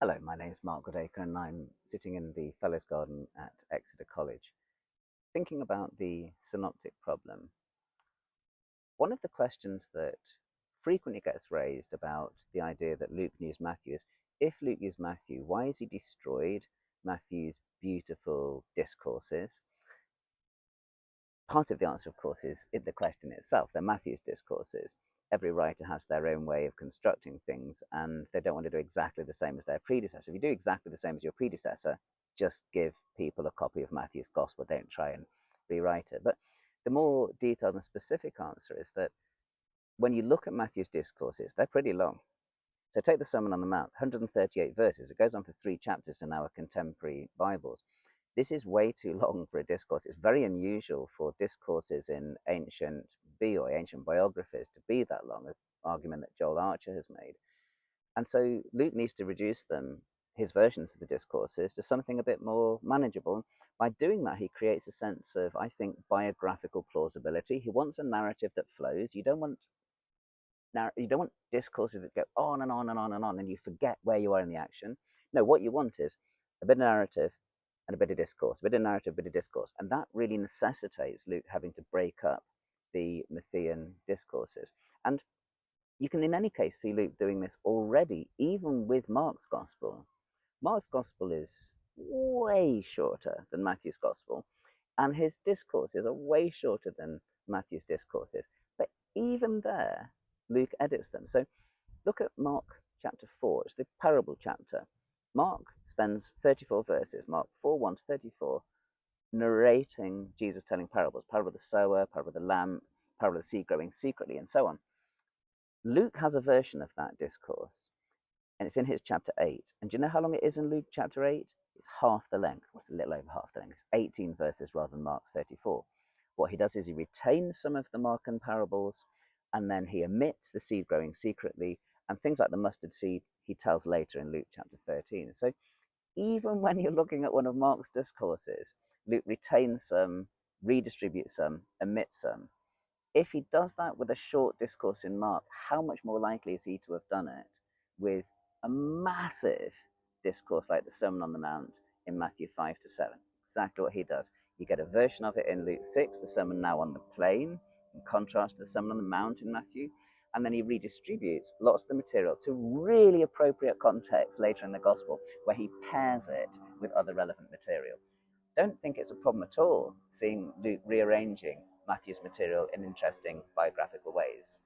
Hello, my name is Mark Goodacre and I'm sitting in the Fellows Garden at Exeter College, thinking about the synoptic problem. One of the questions that frequently gets raised about the idea that Luke used Matthew is, if Luke used Matthew, why has he destroyed Matthew's beautiful discourses? Part of the answer, of course, is in the question itself. They're Matthew's discourses. Every writer has their own way of constructing things, and they don't want to do exactly the same as their predecessor. If you do exactly the same as your predecessor, just give people a copy of Matthew's Gospel. Don't try and rewrite it. But the more detailed and specific answer is that when you look at Matthew's discourses, they're pretty long. So take the Sermon on the Mount, 138 verses. It goes on for 3 chapters in our contemporary Bibles. This is way too long for a discourse. It's very unusual for discourses in ancient ancient biographies, to be that long, an argument that Joel Archer has made. And so Luke needs to reduce them, his versions of the discourses, to something a bit more manageable. By doing that, he creates a sense of, I think, biographical plausibility. He wants a narrative that flows. You don't want discourses that go on and on and on and on, and you forget where you are in the action. No, what you want is a bit of narrative and a bit of discourse, a bit of narrative, a bit of discourse. And that really necessitates Luke having to break up the Matthean discourses. And you can, in any case, see Luke doing this already, even with Mark's Gospel. Mark's Gospel is way shorter than Matthew's Gospel, and his discourses are way shorter than Matthew's discourses. But even there, Luke edits them. So look at Mark chapter 4. It's the parable chapter. Mark spends 34 verses, Mark 4, 1 to 34, narrating Jesus telling parables. Parable of the sower, parable of the lamp, parable of the seed growing secretly, and so on. Luke has a version of that discourse, and it's in his chapter 8. And do you know how long it is in Luke chapter 8? It's half the length. Well, it's a little over half the length. It's 18 verses rather than Mark's 34. What he does is he retains some of the Markan parables, and then he omits the seed growing secretly, and things like the mustard seed he tells later in Luke chapter 13. So even when you're looking at one of Mark's discourses, Luke retains some, redistributes some, omits some. If he does that with a short discourse in Mark, how much more likely is he to have done it with a massive discourse like the Sermon on the Mount in Matthew 5 to 7? Exactly what he does. You get a version of it in Luke 6, the Sermon now on the plain, in contrast to the Sermon on the Mount in Matthew. And then he redistributes lots of the material to really appropriate context later in the Gospel, where he pairs it with other relevant material. Don't think it's a problem at all seeing Luke rearranging Matthew's material in interesting biographical ways.